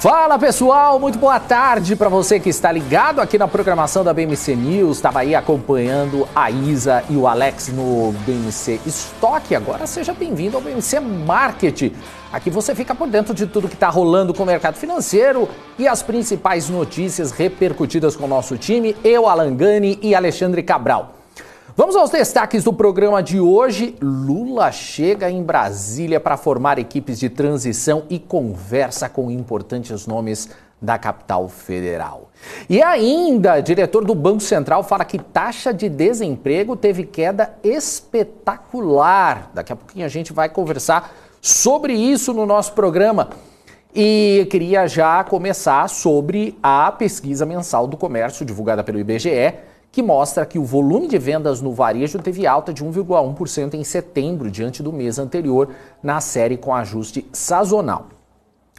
Fala pessoal, muito boa tarde para você que está ligado aqui na programação da BMC News. Estava aí acompanhando a Isa e o Alex no BMC Stock. Agora seja bem-vindo ao BMC Market. Aqui você fica por dentro de tudo que está rolando com o mercado financeiro e as principais notícias repercutidas com o nosso time, eu, Alan Gani e Alexandre Cabral. Vamos aos destaques do programa de hoje. Lula chega em Brasília para formar equipes de transição e conversa com importantes nomes da capital federal. E ainda, diretor do Banco Central fala que taxa de desemprego teve queda espetacular. Daqui a pouquinho a gente vai conversar sobre isso no nosso programa. E eu queria já começar sobre a pesquisa mensal do comércio divulgada pelo IBGE, que mostra que o volume de vendas no varejo teve alta de 1,1% em setembro, diante do mês anterior, na série com ajuste sazonal.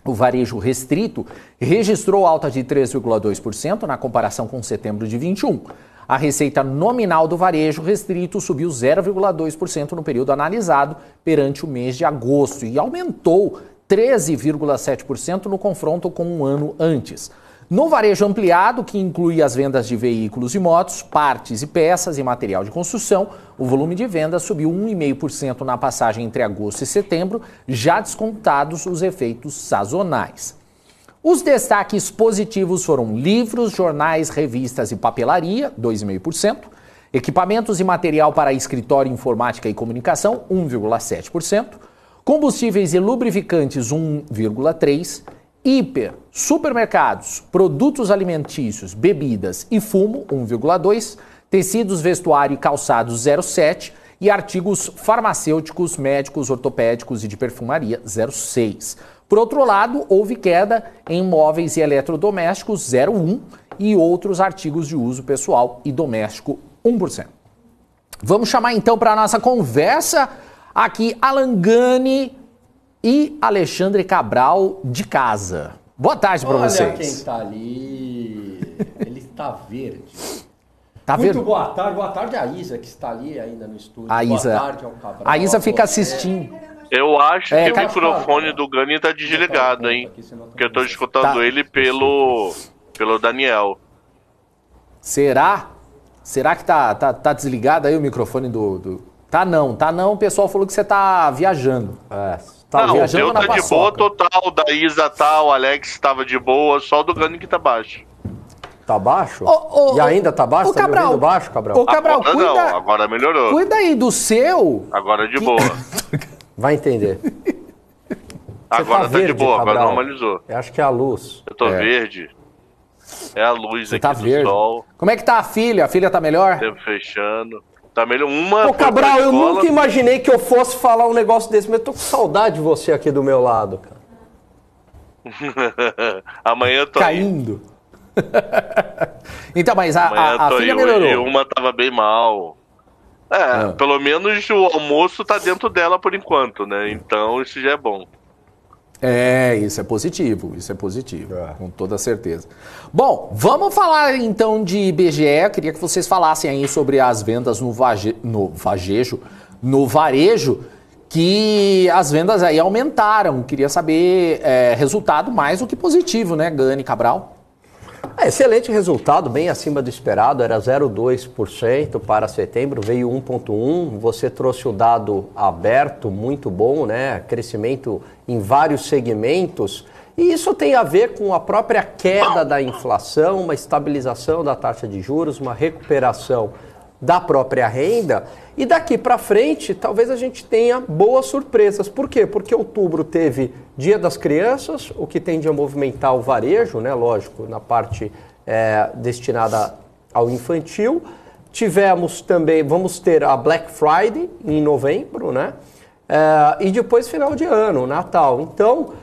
O varejo restrito registrou alta de 3,2% na comparação com setembro de 21. A receita nominal do varejo restrito subiu 0,2% no período analisado perante o mês de agosto e aumentou 13,7% no confronto com um ano antes. No varejo ampliado, que inclui as vendas de veículos e motos, partes e peças e material de construção, o volume de vendas subiu 1,5% na passagem entre agosto e setembro, já descontados os efeitos sazonais. Os destaques positivos foram livros, jornais, revistas e papelaria, 2,5%, equipamentos e material para escritório, informática e comunicação, 1,7%, combustíveis e lubrificantes, 1,3%, hiper, supermercados, produtos alimentícios, bebidas e fumo, 1,2%, tecidos, vestuário e calçados, 0,7%, e artigos farmacêuticos, médicos, ortopédicos e de perfumaria, 0,6%. Por outro lado, houve queda em móveis e eletrodomésticos, 0,1%, e outros artigos de uso pessoal e doméstico, 1%. Vamos chamar então para a nossa conversa aqui Alan Gani e Alexandre Cabral de casa. Boa tarde para vocês. Olha quem está ali. Ele está verde. Tá Muito verde? boa tarde a Isa, que está ali ainda no estúdio. A Isa, boa tarde ao Cabral. a Isa fica assistindo. Eu acho que o tá microfone falando. do Gani tá desligado, hein? Porque eu tô escutando Tá. ele pelo Daniel. Será? Será que tá desligado aí o microfone do... Tá não. O pessoal falou que você tá viajando. Tá Não, o viajando meu na tá de paçoca. boa total, o da Isa tá, o Alex tava de boa, só o do Gani que tá baixo. Tá baixo? Ô, E ainda tá baixo? ô, Tá me Cabral. ouvindo baixo, Cabral? Ô, Cabral, Agora não, agora melhorou. cuida aí do seu. Agora de boa. Vai entender. Agora tá de verde, boa, agora Cabral. normalizou. Eu acho que é a luz. Eu tô verde. É a luz Você aqui tá do verde. sol, Como é que tá a filha? A filha tá melhor? tempo fechando. Tá melhor uma. Ô, foi pra Cabral, eu escola. nunca imaginei que eu fosse falar um negócio desse, mas eu tô com saudade de você aqui do meu lado, cara. Amanhã eu tô aí. Caindo. Então, mas Amanhã a eu tô filha aí. melhorou. Hoje uma tava bem mal. Pelo menos o almoço tá dentro dela por enquanto, né? Então isso já é bom. Isso é positivo, com toda certeza. Bom, vamos falar então de IBGE. Eu queria que vocês falassem aí sobre as vendas no varejo, que as vendas aí aumentaram. Queria saber resultado mais do que positivo, né, Gani, Cabral? Excelente resultado, bem acima do esperado, era 0,2% para setembro, veio 1,1%. Você trouxe o dado aberto, muito bom, né? Crescimento em vários segmentos. E isso tem a ver com a própria queda da inflação, uma estabilização da taxa de juros, uma recuperação da própria renda. E daqui para frente, talvez a gente tenha boas surpresas. Por quê? Porque outubro teve Dia das Crianças, o que tende a movimentar o varejo, né? Lógico, na parte destinada ao infantil. Tivemos também, vamos ter a Black Friday em novembro, né? E depois final de ano, Natal. Então,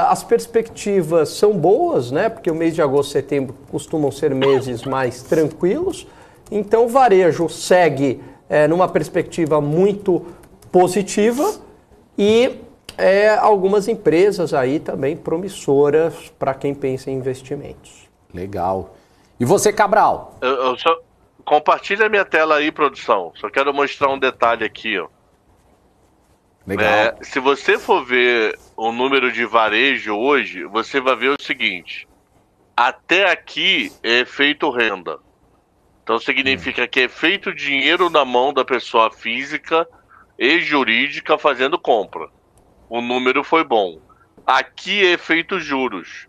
as perspectivas são boas, né? Porque o mês de agosto e setembro costumam ser meses mais tranquilos. Então, o varejo segue numa perspectiva muito positiva e algumas empresas aí também promissoras para quem pensa em investimentos. Legal. E você, Cabral? Eu só... Compartilha minha tela aí, produção. Só quero mostrar um detalhe aqui, ó. Legal. Se você for ver o número de varejo hoje, você vai ver o seguinte: até aqui é feito renda. Então significa que é feito dinheiro na mão da pessoa física e jurídica fazendo compra. O número foi bom. Aqui é feito juros.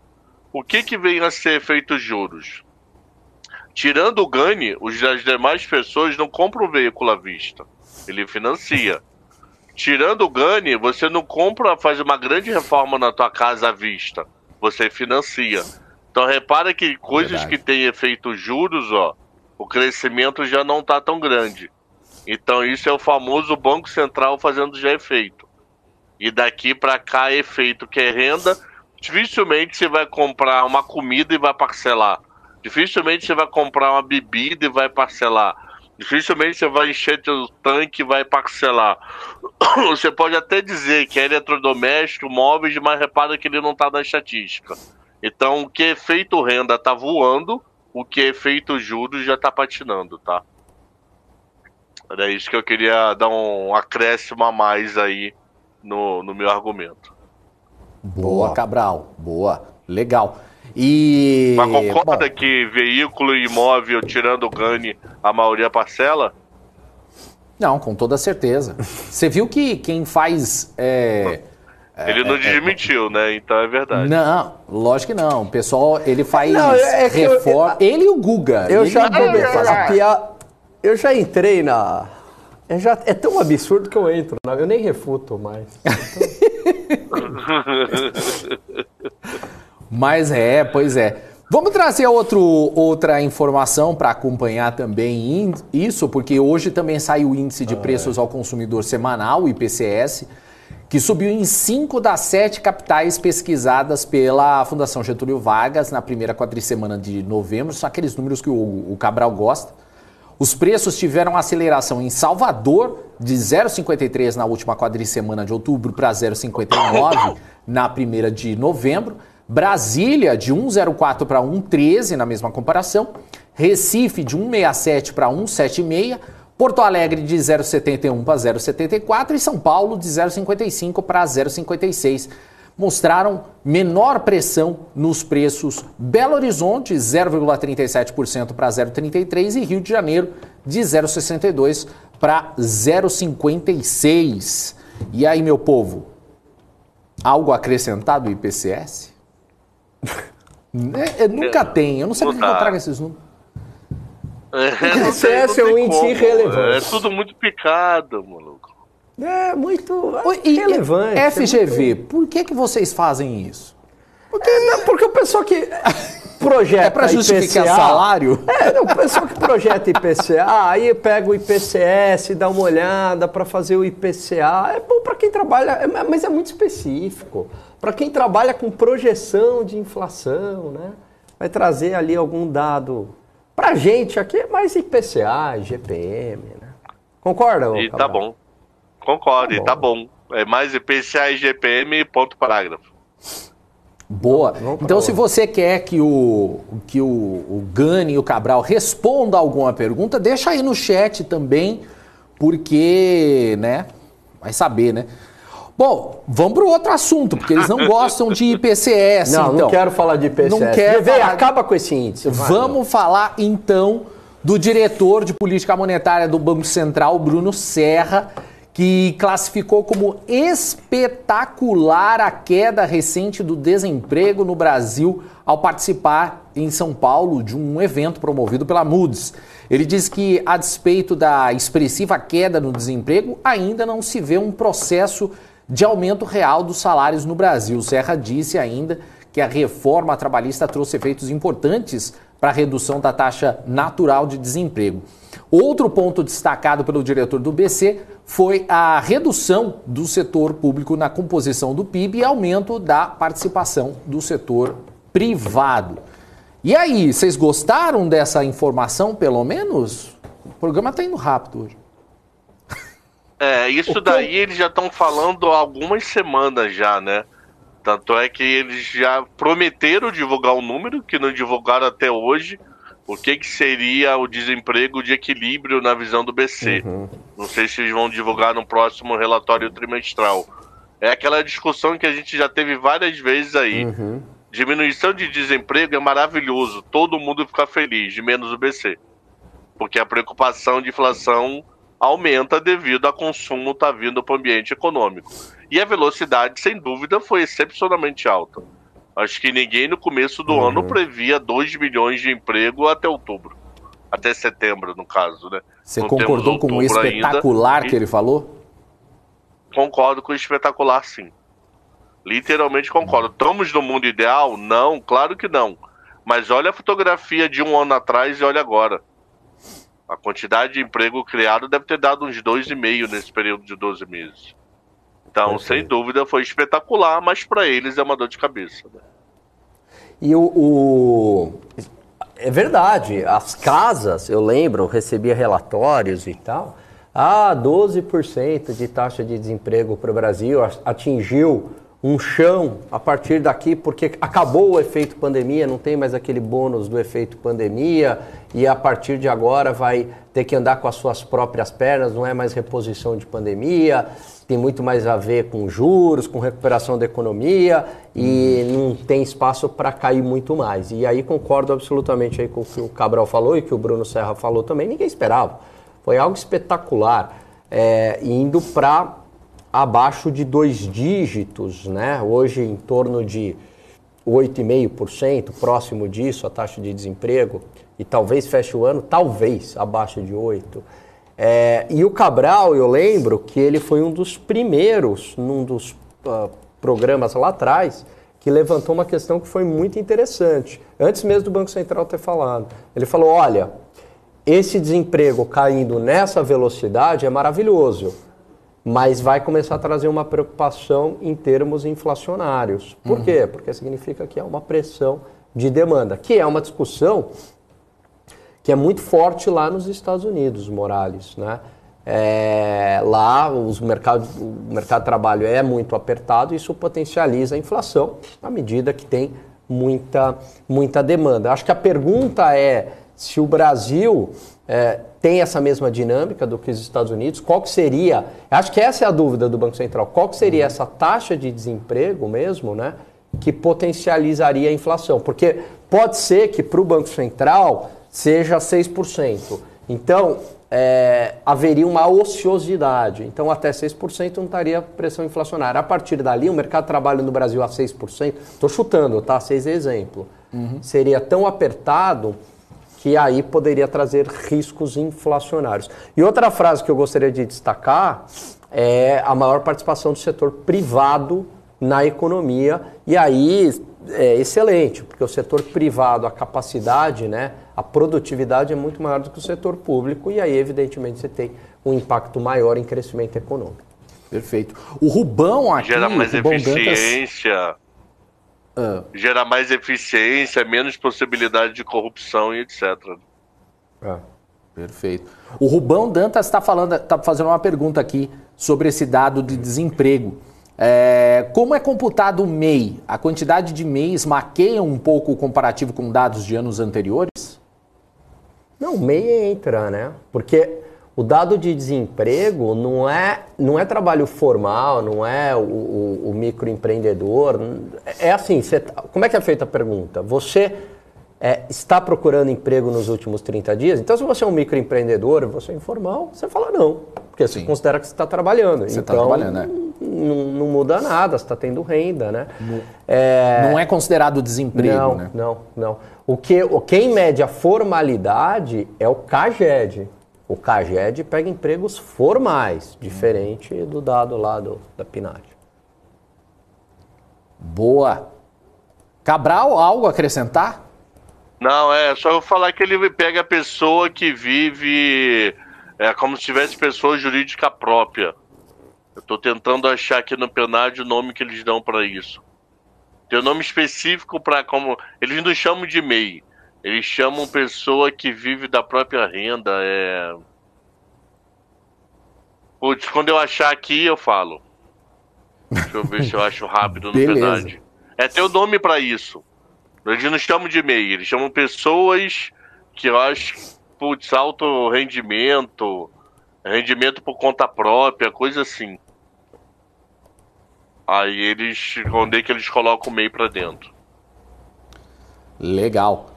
O que vem a ser feito juros? Tirando o GANI, as demais pessoas não compram o veículo à vista. Ele financia. Tirando o GANI, você não compra, faz uma grande reforma na tua casa à vista. Você financia. Então repara que coisas que têm efeito juros, o crescimento já não está tão grande. Então isso é o famoso Banco Central fazendo já efeito. E daqui para cá efeito que é renda, dificilmente você vai comprar uma comida e vai parcelar. Dificilmente você vai comprar uma bebida e vai parcelar. Dificilmente você vai encher seu tanque e vai parcelar. Você pode até dizer que é eletrodoméstico, móveis, mas repara que ele não está na estatística. Então o que é feito renda está voando, o que é feito juros já está patinando, tá? Era isso que eu queria dar um acréscimo a mais aí no meu argumento. Boa, Cabral. Boa. Legal. E... Mas concorda que veículo e imóvel, tirando o GANI, a maioria parcela? Não, com toda certeza. Você viu que quem faz... Ele não desmentiu, né? Então é verdade. Não, lógico que não. O pessoal, ele faz que reforma... Ele e o Guga. Eu Ele já e o Guga fazem. Eu já entrei na... É tão absurdo que eu entro, eu nem refuto mais. Mas pois é. Vamos trazer outra informação para acompanhar também isso, porque hoje também saiu o Índice de Preços ao Consumidor Semanal, o IPCS, que subiu em 5 das 7 capitais pesquisadas pela Fundação Getúlio Vargas na primeira quadricemana de novembro. São aqueles números que o Cabral gosta. Os preços tiveram aceleração em Salvador de 0,53 na última quadricemana de outubro para 0,59 na primeira de novembro. Brasília de 1,04 para 1,13 na mesma comparação. Recife de 1,67 para 1,76. Porto Alegre de 0,71 para 0,74 e São Paulo de 0,55 para 0,56. Mostraram menor pressão nos preços. Belo Horizonte, 0,37% para 0,33% e Rio de Janeiro, de 0,62% para 0,56%. E aí, meu povo, algo acrescentado do IPCS? Nunca tem, eu não sei porque eu trago esses números. IPCS é um índice irrelevante. É tudo muito picado, maluco. É muito relevante. FGV, por que vocês fazem isso? Porque o pessoal que projeta é para justificar IPCA, salário? O pessoal que projeta IPCA, aí pega o IPCS, dá uma olhada para fazer o IPCA. É bom para quem trabalha, mas é muito específico. Para quem trabalha com projeção de inflação, né? Vai trazer ali algum dado. Pra gente aqui é mais IPCA, IGPM, né? Concorda? E tá bom. Concordo, e tá bom. É mais IPCA, IGPM, ponto parágrafo. Boa. Então, se você quer que o Gani e o Cabral respondam alguma pergunta, deixa aí no chat também, porque, né, vai saber, né? Bom, vamos para o outro assunto, porque eles não gostam de IPCS. Não quero falar de IPCS. Não quero falar... Acaba com esse índice. Vamos falar, então, do diretor de política monetária do Banco Central, Bruno Serra, que classificou como espetacular a queda recente do desemprego no Brasil ao participar em São Paulo de um evento promovido pela Moody's. Ele diz que, a despeito da expressiva queda no desemprego, ainda não se vê um processo de aumento real dos salários no Brasil. Serra disse ainda que a reforma trabalhista trouxe efeitos importantes para a redução da taxa natural de desemprego. Outro ponto destacado pelo diretor do BC foi a redução do setor público na composição do PIB e aumento da participação do setor privado. E aí, vocês gostaram dessa informação, pelo menos? O programa está indo rápido hoje. Isso daí eles já estão falando há algumas semanas já, né? Tanto é que eles já prometeram divulgar o número, que não divulgaram até hoje. o que seria o desemprego de equilíbrio na visão do BC. Não sei se eles vão divulgar no próximo relatório trimestral. É aquela discussão que a gente já teve várias vezes aí. Diminuição de desemprego é maravilhoso, todo mundo fica feliz, menos o BC. Porque a preocupação de inflação aumenta devido a consumo estar vindo para o ambiente econômico. E a velocidade, sem dúvida, foi excepcionalmente alta. Acho que ninguém no começo do ano previa 2 milhões de emprego até outubro. Até setembro, no caso, né? Você concordou com o espetacular que ele falou? Concordo com o espetacular, sim. Literalmente concordo. Estamos no mundo ideal? Não, claro que não. Mas olha a fotografia de um ano atrás e olha agora. A quantidade de emprego criado deve ter dado uns 2,5 nesse período de 12 meses. Então, sem dúvida, foi espetacular, mas para eles é uma dor de cabeça. Né? E é verdade, as casas, eu lembro, eu recebia relatórios e tal, 12% de taxa de desemprego para o Brasil, atingiu um chão a partir daqui, porque acabou o efeito pandemia, não tem mais aquele bônus do efeito pandemia, e a partir de agora vai ter que andar com as suas próprias pernas, não é mais reposição de pandemia, tem muito mais a ver com juros, com recuperação da economia, e não tem espaço para cair muito mais. E aí concordo absolutamente aí com o que o Cabral falou e que o Bruno Serra falou também, ninguém esperava. Foi algo espetacular, indo para abaixo de 2 dígitos, né? Hoje em torno de 8,5%, próximo disso, a taxa de desemprego, e talvez feche o ano, talvez, abaixo de 8%. E o Cabral, eu lembro que ele foi um dos primeiros, num dos programas lá atrás, que levantou uma questão que foi muito interessante, antes mesmo do Banco Central ter falado. Ele falou, olha, esse desemprego caindo nessa velocidade é maravilhoso, mas vai começar a trazer uma preocupação em termos inflacionários. Por quê? Porque significa que há uma pressão de demanda, que é uma discussão que é muito forte lá nos Estados Unidos, Morales, né? Lá o mercado de trabalho é muito apertado e isso potencializa a inflação à medida que tem muita demanda. Acho que a pergunta é se o Brasil tem essa mesma dinâmica do que os Estados Unidos, qual que seria, acho que essa é a dúvida do Banco Central, qual que seria essa taxa de desemprego mesmo, né, que potencializaria a inflação? Porque pode ser que para o Banco Central seja 6%. Então, haveria uma ociosidade. Então, até 6% não estaria pressão inflacionária. A partir dali, o mercado de trabalho no Brasil a 6%, estou chutando, tá? 6 é exemplo. Seria tão apertado que aí poderia trazer riscos inflacionários. E outra frase que eu gostaria de destacar é a maior participação do setor privado na economia. E aí é excelente, porque o setor privado, a capacidade, né, a produtividade é muito maior do que o setor público, e aí, evidentemente, você tem um impacto maior em crescimento econômico. Perfeito. O Rubão aqui... Gera mais eficiência, gera mais eficiência, menos possibilidade de corrupção e etc. Perfeito. O Rubão Dantas está fazendo uma pergunta aqui sobre esse dado de desemprego. Como é computado o MEI? A quantidade de MEIs maqueia um pouco o comparativo com dados de anos anteriores? Não, o MEI entra, né? Porque o dado de desemprego não é trabalho formal, não é o microempreendedor. É assim, como é que é feita a pergunta? Você está procurando emprego nos últimos 30 dias? Então, se você é um microempreendedor, você é informal, você fala não. Porque você considera que você está trabalhando. Você está trabalhando, né? Não muda nada, você está tendo renda, né? Não é considerado desemprego, né? Não. Quem mede a formalidade é o CAGED. O CAGED pega empregos formais, diferente do dado lá da PNAD. Boa. Cabral, algo a acrescentar? Não, só eu falar que ele pega a pessoa que vive como se tivesse pessoa jurídica própria. Eu estou tentando achar aqui no PNAD o nome que eles dão para isso. Tem um nome específico para como... Eles não chamam de MEI. Eles chamam pessoa que vive da própria renda. Putz, quando eu achar aqui, eu falo. Deixa eu ver se eu acho rápido no PNAD. Tem o nome para isso. Eles não chamam de MEI. Eles chamam pessoas que eu acho, putz, alto rendimento, rendimento por conta própria, coisa assim. Aí eles, onde é que eles colocam o MEI pra dentro. Legal.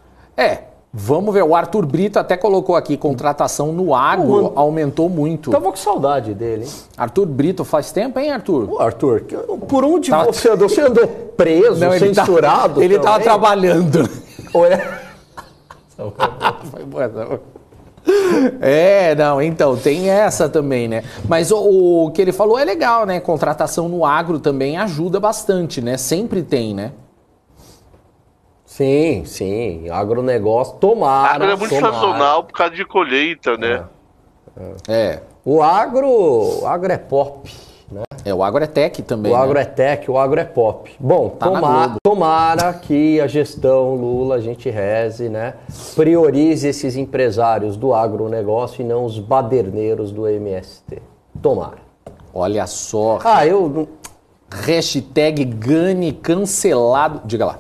Vamos ver, o Arthur Brito até colocou aqui, contratação no agro aumentou muito. Tava com saudade dele, hein? Arthur Brito, faz tempo, hein, Arthur? Ô, Arthur, por onde você andou? Você andou preso, Não, censurado? Ele tava trabalhando. Foi boa, não. Não, então, tem essa também, né? Mas o que ele falou é legal, né? Contratação no agro também ajuda bastante, né? Sempre tem, né? Sim. Agronegócio, tomara. Agro é muito sazonal por causa de colheita, né? O agro é pop, né? O agro é tech também. O agro né? é tech, o agro é pop. Bom, tomara que a gestão Lula, a gente reze, né? Priorize esses empresários do agronegócio e não os baderneiros do MST. Tomara. Olha só. Hashtag Gani cancelado. Diga lá.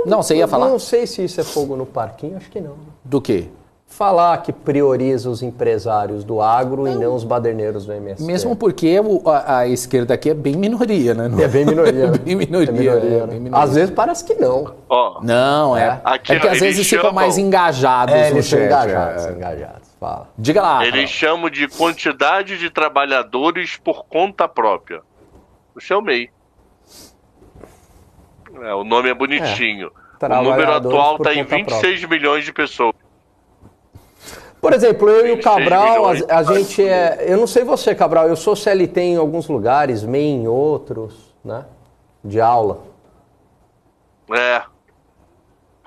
Não, você ia falar? Não sei se isso é fogo no parquinho, acho que não. Do quê? Falar que prioriza os empresários do agro e não os baderneiros do MST. Mesmo porque a esquerda aqui é bem minoria, né? É bem minoria. É bem minoria. Bem minoria. Às vezes parece que não. Não, Aqui, é que às vezes ficam mais engajados no eles são chat. engajados. Fala. Diga lá. Eles chamam de quantidade de trabalhadores por conta própria. Isso é o MEI. O nome é bonitinho. O número atual está em 26 milhões de pessoas. Por exemplo, eu e o Cabral, milhões. a gente eu não sei você, Cabral, eu sou CLT em alguns lugares, MEI em outros, né? De aula.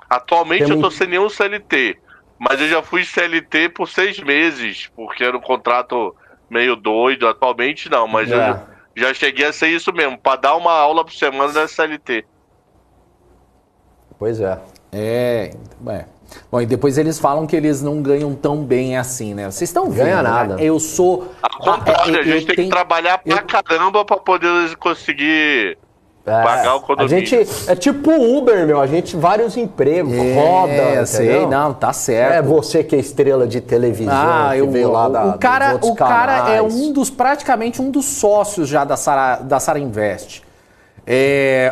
Atualmente eu estou sem nenhum CLT. Mas eu já fui CLT por 6 meses, porque era um contrato meio doido. Atualmente não, mas eu já cheguei a ser isso mesmo, para dar uma aula por semana da CLT. Pois é. Bom, e depois eles falam que eles não ganham tão bem assim, né? Vocês estão vendo, Ganha nada. Né? Eu sou... a gente tem que trabalhar pra caramba pra poder conseguir pagar o condomínio. A gente é tipo Uber, meu. A gente, vários empregos, roda, sei, não, tá certo. É você que é estrela de televisão, que veio lá dos outros o cara canais. é praticamente um dos sócios já da Sara Invest.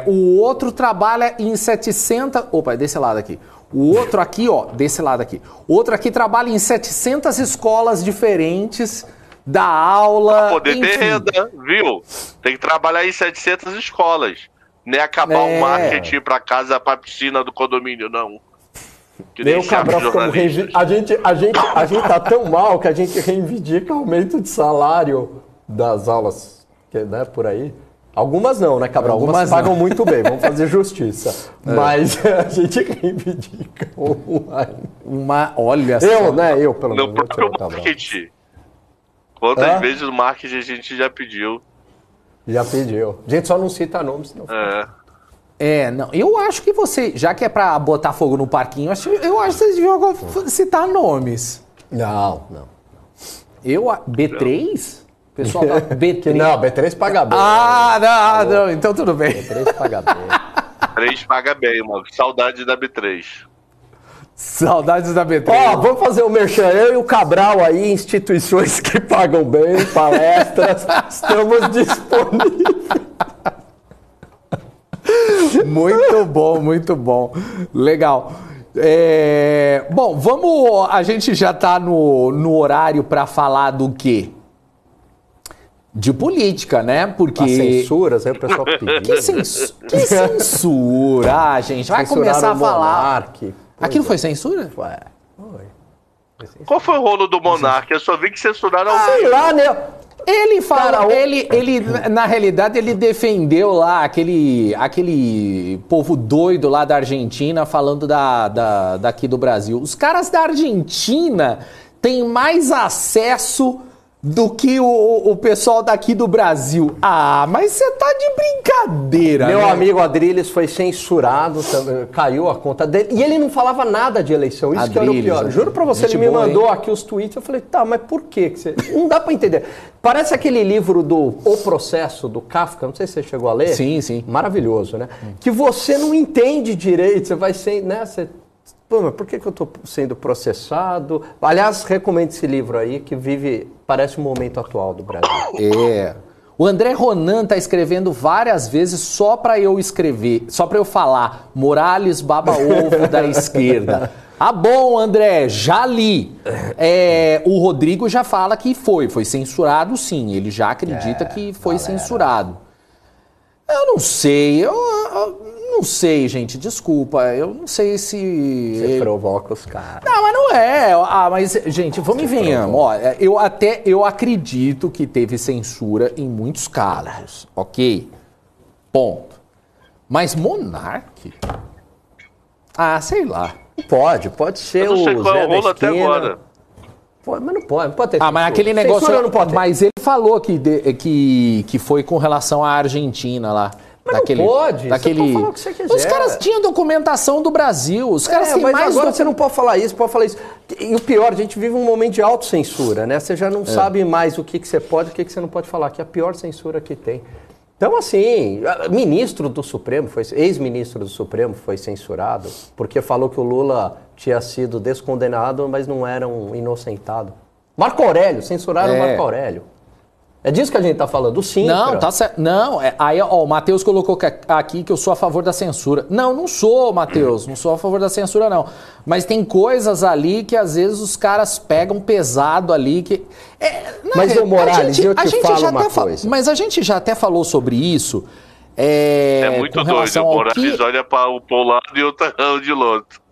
O outro trabalha em 700... Opa, é desse lado aqui. O outro aqui, desse lado aqui. O outro aqui trabalha em 700 escolas diferentes, dá aula... Pra poder ter renda, viu? Tem que trabalhar em 700 escolas. Nem acabar o marketing pra casa, pra piscina do condomínio, não. Que nem Cabral, a gente tá tão mal que a gente reivindica aumento de salário das aulas, né, por aí. Algumas não, né, Cabral? Algumas pagam muito bem, vamos fazer justiça. Mas a gente reivindica olha só. Eu, pelo menos. No próprio marketing. Quantas vezes o marketing a gente já pediu? Já pediu. A gente só não cita nomes, senão... Não. Eu acho que você, já que é pra botar fogo no parquinho, eu acho que vocês deviam citar nomes. Não. B3? Pessoal, B3. Não, B3 paga bem. Não, então tudo bem. B3 paga bem. 3 paga bem, mano. Saudade da B3. Saudades da B3. Vamos fazer o merchan. Eu e o Cabral aí, instituições que pagam bem, palestras, estamos disponíveis. Muito bom. Legal. Bom, a gente já tá no horário para falar do quê? De política, né? Porque... As censuras, aí o pessoal pediu. Que censura? A gente vai começar a falar... Aquilo foi censura? Foi. Qual foi o rolo do Monark? Eu só vi que censuraram sei lá, né? Ele fala, ele na realidade ele defendeu lá aquele povo doido lá da Argentina falando daqui do Brasil. Os caras da Argentina têm mais acesso do que o pessoal daqui do Brasil. Mas você tá de brincadeira, Meu né? amigo Adrilles foi censurado, caiu a conta dele. E ele não falava nada de eleição, isso que era o pior. Juro pra você, ele me mandou aqui os tweets, eu falei, mas por quê? Não dá pra entender. Parece aquele livro do O Processo, do Kafka, não sei se você chegou a ler. Sim. Maravilhoso, né? Que você não entende direito, você vai sem, né? Você Pô, mas por que eu estou sendo processado? Aliás, recomendo esse livro aí, que parece um momento atual do Brasil. O André Ronan tá escrevendo várias vezes só para eu escrever, só para eu falar Morales baba-ovo da esquerda. Ah, bom, André, já li. O Rodrigo já fala que foi censurado sim, ele já acredita que foi censurado. Eu não sei, eu não sei, gente, desculpa, eu não sei se... Você provoca os caras. Não, mas não é. Mas, gente, vamos e venhamos. Ó, eu acredito que teve censura em muitos casos, ok? Ponto. Mas Monark? Ah, sei lá. Pode ser eu não sei o qual Zé da rolo até esquina. agora. Pode, mas não pode ter censura. Mas aquele negócio... Censura não pode ter. Mas ele falou que foi com relação à Argentina lá. Mas não pode, você pode falar o que você quiser. Os caras tinham documentação do Brasil, os caras têm mas mais... agora você não pode falar isso, E o pior, a gente vive um momento de autocensura, né? Você já não sabe mais o que você pode e o que você não pode falar, que é a pior censura que tem. Então, assim, ministro do Supremo, ex-ministro do Supremo foi censurado porque falou que o Lula tinha sido descondenado, mas não era um inocentado. Marco Aurélio, censuraram o Marco Aurélio. É disso que a gente tá falando, o Sintra. Não, tá certo. Não, aí ó, o Matheus colocou aqui que eu sou a favor da censura. Não sou, Matheus, não sou a favor da censura, não. Mas tem coisas ali que às vezes os caras pegam pesado ali que... Mas, ô Morales, eu te falo uma coisa. Mas a gente já até falou sobre isso. É muito doido, o Morales olha para o lado e o outro de outro.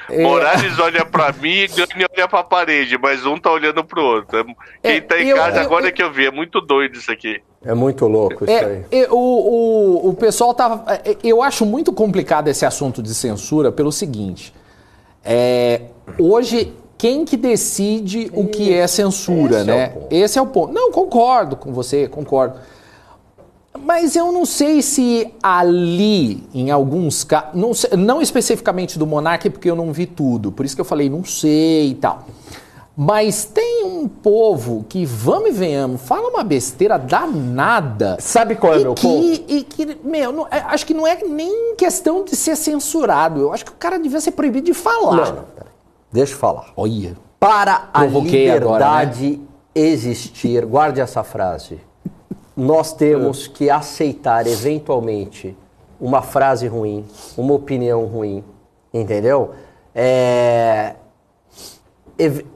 Morales olha pra mim e Gani olha pra parede, mas um tá olhando pro outro. Quem tá em casa agora é que eu vi, é muito doido isso aqui. É muito louco isso aí. O pessoal tava... Eu acho muito complicado esse assunto de censura pelo seguinte. Hoje, quem que decide o que é censura, né? Esse é o ponto. Não, concordo com você, concordo. Mas eu não sei se ali, em alguns casos, não especificamente do Monark, porque eu não vi tudo, por isso que eu falei, não sei e tal. Mas tem um povo que, vamos e venhamos, fala uma besteira danada. Sabe qual é o meu ponto? Acho que não é nem questão de ser censurado, eu acho que o cara devia ser proibido de falar. Não, peraí. Deixa eu falar. Olha. Para a liberdade agora, né? existir, guarde essa frase. Nós temos que aceitar, eventualmente, uma frase ruim, uma opinião ruim, entendeu?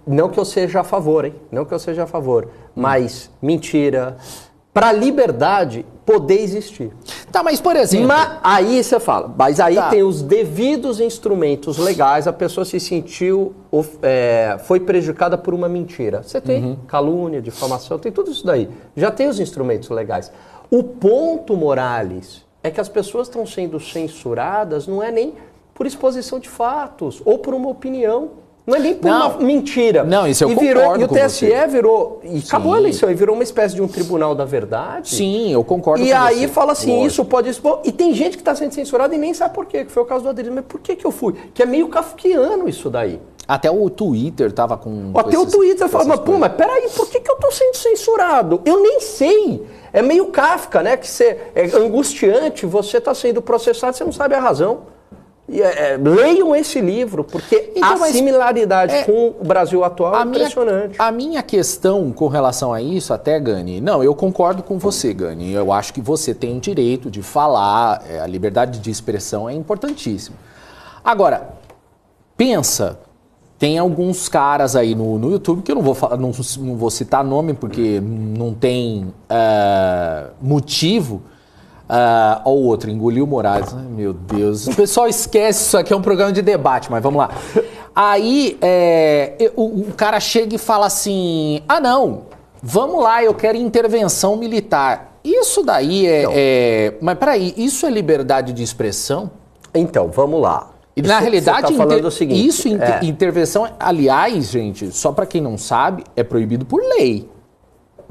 Não que eu seja a favor, hein? Não que eu seja a favor, mas mentira. Para a liberdade poder existir. Tá, mas por exemplo... Aí você fala, mas aí tem os devidos instrumentos legais, a pessoa se sentiu, foi prejudicada por uma mentira. Você tem calúnia, difamação, tem tudo isso daí. Já tem os instrumentos legais. O ponto, Morales, é que as pessoas estão sendo censuradas não é nem por exposição de fatos ou por uma opinião. Não é nem por uma mentira. Não, isso eu concordo com você. E o TSE virou... E acabou a eleição, e virou uma espécie de um tribunal da verdade. Sim, eu concordo com você. E aí fala assim, lógico, isso pode expor... E tem gente que está sendo censurada e nem sabe por quê, que foi o caso do Adriano. Mas por que eu fui? Que é meio kafkiano isso daí. Até o Twitter tava com... Até o Twitter fala, mas peraí, por que eu tô sendo censurado? Eu nem sei. É meio Kafka, né? Que é angustiante, você tá sendo processado, você não sabe a razão. Leiam esse livro, porque então, a similaridade com o Brasil atual é impressionante. A minha questão com relação a isso, até, Gani, não, eu concordo com você, Gani. Eu acho que você tem o direito de falar, a liberdade de expressão é importantíssima. Agora, pensa, tem alguns caras aí no YouTube, que eu não vou citar nome, porque não tem motivo. Ó, o outro, engoliu o Morales. Ai, meu Deus. O pessoal esquece, isso aqui é um programa de debate, mas vamos lá. Aí o cara chega e fala assim, não, vamos lá, eu quero intervenção militar. Isso daí mas peraí, isso é liberdade de expressão? Então, vamos lá. E na realidade, tá falando o seguinte, intervenção, aliás, gente, só para quem não sabe, é proibido por lei.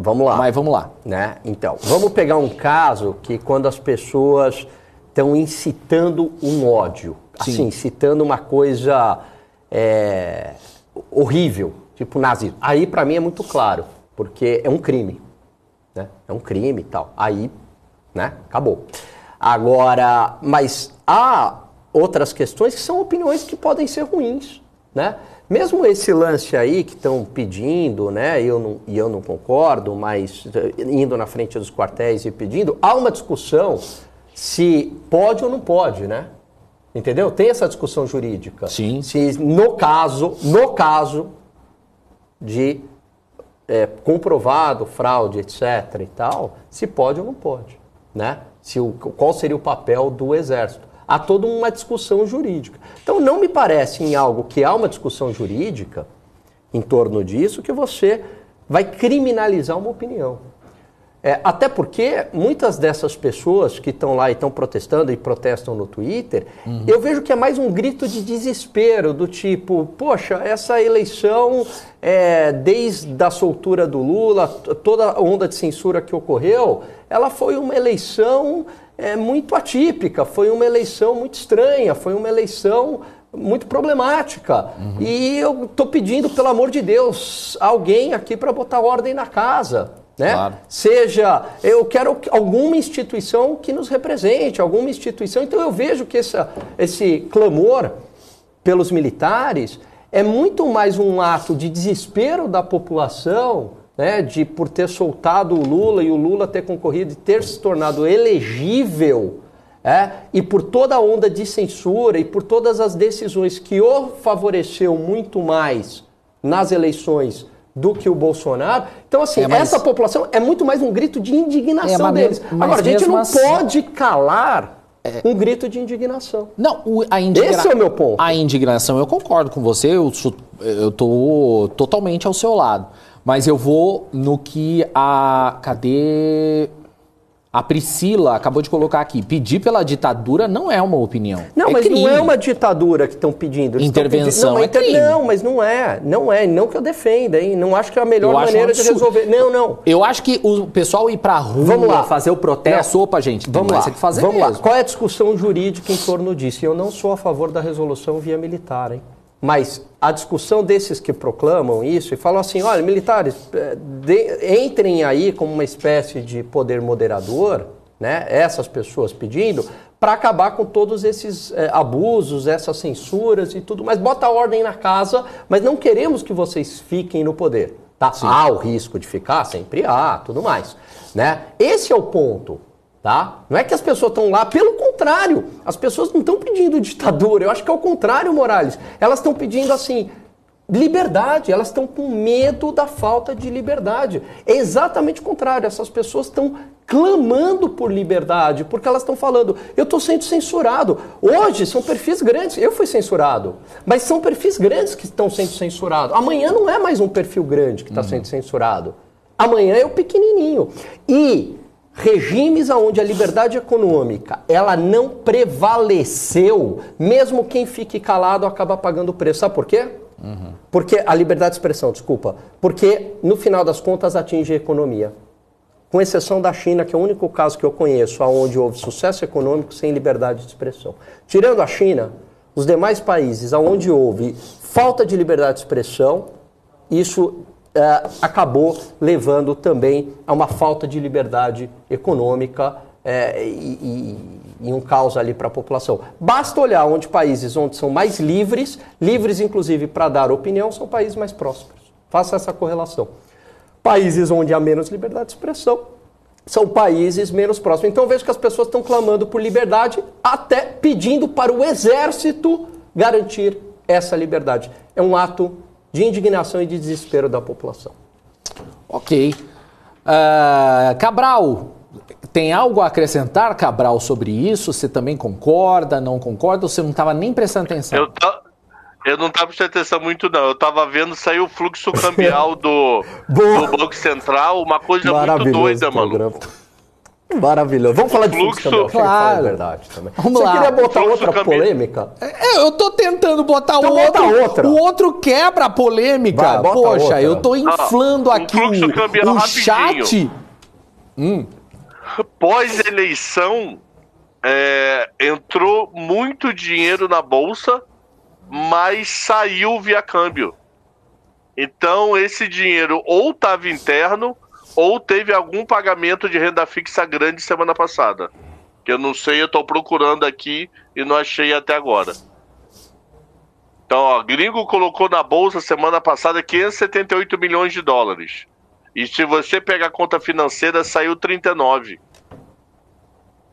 Vamos lá. Mas vamos lá. Né? Então, vamos pegar um caso que quando as pessoas estão incitando um ódio, Sim. assim, incitando uma coisa horrível, tipo nazismo. Aí, para mim, é muito claro, porque é um crime. Né? É um crime e tal. Aí, né? Acabou. Agora, mas outras questões que são opiniões que podem ser ruins, né? Mesmo esse lance aí que estão pedindo, né? E eu não concordo, mas indo na frente dos quartéis e pedindo, há uma discussão se pode ou não pode, né? Entendeu? Tem essa discussão jurídica. Sim. Se no caso de comprovado fraude, etc. e tal, se pode ou não pode, né? Qual seria o papel do Exército? Há toda uma discussão jurídica. Então não me parece em algo que há uma discussão jurídica em torno disso que você vai criminalizar uma opinião. Até porque muitas dessas pessoas que estão lá e estão protestando e protestam no Twitter, eu vejo que é mais um grito de desespero, do tipo, poxa, essa eleição, desde a soltura do Lula, toda a onda de censura que ocorreu, ela foi uma eleição muito atípica, foi uma eleição muito estranha, foi uma eleição muito problemática. E eu estou pedindo, pelo amor de Deus, alguém aqui para botar ordem na casa. Né? Claro. Seja, eu quero alguma instituição que nos represente, alguma instituição. Então eu vejo que esse clamor pelos militares é muito mais um ato de desespero da população, né, por ter soltado o Lula e o Lula ter concorrido e ter se tornado elegível, e por toda a onda de censura e por todas as decisões que o favoreceu muito mais nas eleições do que o Bolsonaro. Então, assim, essa população é muito mais um grito de indignação deles. Agora, a gente não pode calar um grito de indignação. Não, esse é o meu ponto. A indignação, eu concordo com você, eu tô totalmente ao seu lado. Mas eu vou no que cadê a Priscila acabou de colocar aqui. Pedir pela ditadura não é uma opinião. Não, mas crime. Não é uma ditadura que estão pedindo. Intervenção crime. Não, mas não é. Não que eu defenda, hein? Não acho que é a melhor maneira de resolver. Não. Eu acho que o pessoal ir pra rua, fazer o protesto... Opa, gente, vamos lá. Vamos lá. Qual é a discussão jurídica em torno disso? E eu não sou a favor da resolução via militar, hein? Mas a discussão desses que proclamam isso e falam assim, olha, militares, entrem aí como uma espécie de poder moderador, né? Essas pessoas pedindo, para acabar com todos esses abusos, essas censuras e tudo, mas bota a ordem na casa, mas não queremos que vocês fiquem no poder. Tá? Há o risco de ficar, sempre há, tudo mais. Né? Esse é o ponto. Tá? Não é que as pessoas estão lá, pelo contrário, as pessoas não estão pedindo ditadura, eu acho que é o contrário, Morales. Elas estão pedindo, assim, liberdade, elas estão com medo da falta de liberdade. É exatamente o contrário, essas pessoas estão clamando por liberdade, porque elas estão falando, eu estou sendo censurado. Hoje são perfis grandes, eu fui censurado, mas são perfis grandes que estão sendo censurados. Amanhã não é mais um perfil grande que está sendo censurado. Amanhã é o pequenininho. E regimes onde a liberdade econômica ela não prevaleceu, mesmo quem fique calado acaba pagando o preço. Sabe por quê? Porque a liberdade de expressão, desculpa. Porque, no final das contas, atinge a economia. Com exceção da China, que é o único caso que eu conheço onde houve sucesso econômico sem liberdade de expressão. Tirando a China, os demais países onde houve falta de liberdade de expressão, isso acabou levando também a uma falta de liberdade econômica e um caos ali para a população. Basta olhar onde países onde são mais livres inclusive para dar opinião, são países mais prósperos. Faça essa correlação. Países onde há menos liberdade de expressão são países menos próximos. Então eu vejo que as pessoas estão clamando por liberdade, até pedindo para o Exército garantir essa liberdade. É um ato de indignação e de desespero da população. Ok. Cabral, tem algo a acrescentar, Cabral, sobre isso? Você também concorda, não concorda? Ou você não estava nem prestando atenção? Eu não estava prestando atenção muito, não. Eu estava vendo sair o fluxo cambial do Banco Central, uma coisa muito doida, mano. Maravilhoso. Vamos falar de fluxo cambial. Claro. É verdade também. Vamos lá. Você queria botar outra polêmica? Eu tô tentando botar então outra. O outro quebra a polêmica. Vai, poxa, outra. Eu tô inflando aqui o chat. Pós-eleição, entrou muito dinheiro na Bolsa, mas saiu via câmbio. Então, esse dinheiro ou estava interno, ou teve algum pagamento de renda fixa grande semana passada. Que eu não sei, eu tô procurando aqui e não achei até agora. Então, ó, gringo colocou na bolsa semana passada 578 milhões de dólares. E se você pegar a conta financeira, saiu 39.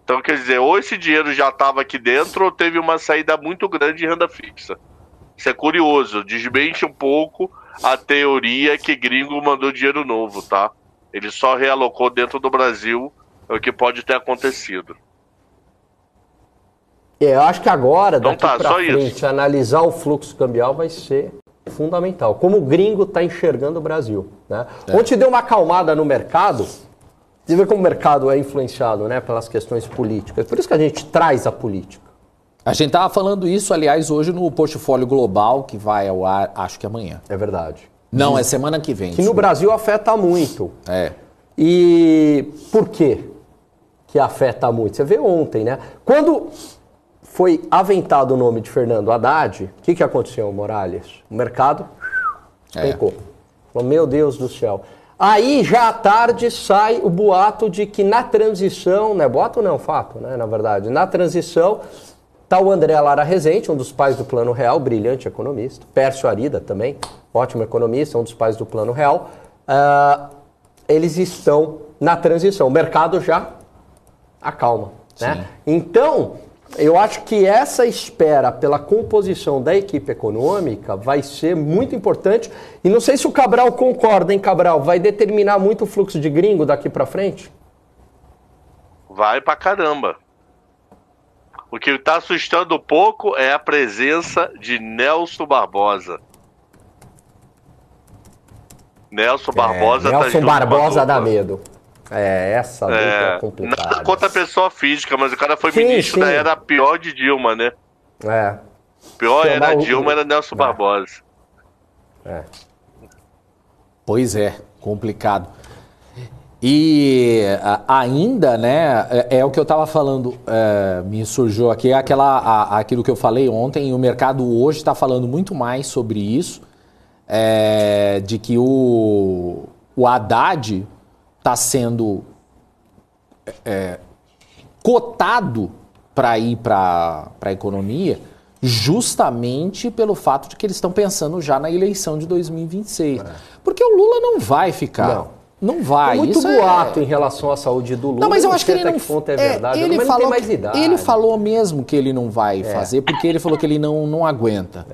Então, quer dizer, ou esse dinheiro já estava aqui dentro, ou teve uma saída muito grande de renda fixa. Isso é curioso, desmente um pouco a teoria que gringo mandou dinheiro novo, tá? Ele só realocou dentro do Brasil, é o que pode ter acontecido. Eu acho que agora, Então daqui para frente, isso. analisar o fluxo cambial vai ser fundamental. Como o gringo está enxergando o Brasil, né? Ontem deu uma acalmada no mercado. Você vê como o mercado é influenciado, né, pelas questões políticas. Por isso que a gente traz a política. A gente estava falando isso, aliás, hoje no Portfólio Global, que vai ao ar, acho que amanhã. É verdade. Não, é semana que vem. Que no Brasil afeta muito. É. E por quê que afeta muito? Você vê ontem, né? Quando foi aventado o nome de Fernando Haddad, o que aconteceu, Morales? O mercado pencou. Falou, meu Deus do céu. Aí, já à tarde, sai o boato de que na transição, não é boato não, fato, né, na verdade, na transição, tá o André Lara Rezende, um dos pais do Plano Real, brilhante economista, Pércio Arida também, ótimo economista, um dos pais do Plano Real, eles estão na transição, o mercado já acalma, né? Então, eu acho que essa espera pela composição da equipe econômica vai ser muito importante. E não sei se o Cabral concorda, hein, Cabral? Vai determinar muito o fluxo de gringo daqui para frente? Vai pra caramba. O que tá assustando um pouco é a presença de Nelson Barbosa. Nelson Barbosa tá Nelson junto Barbosa com a dá dupla. medo. Essa luta é complicada. Nada contra a pessoa física, mas o cara foi Sim, ministro sim. da era pior de Dilma, né? Pior era Dilma, era Nelson Barbosa. Pois é, complicado. E ainda, né, é o que eu estava falando, me surgiu aqui, aquilo que eu falei ontem, e o mercado hoje está falando muito mais sobre isso, de que o Haddad está sendo cotado para ir para a economia justamente pelo fato de que eles estão pensando já na eleição de 2026. Porque o Lula não vai ficar. Não vai. Tem muito isso boato em relação à saúde do Lula. Não, mas eu acho que ele não... Ponto é verdade, ele mas falou, não tem mais idade. Ele falou mesmo que ele não vai fazer, porque ele falou que ele não aguenta.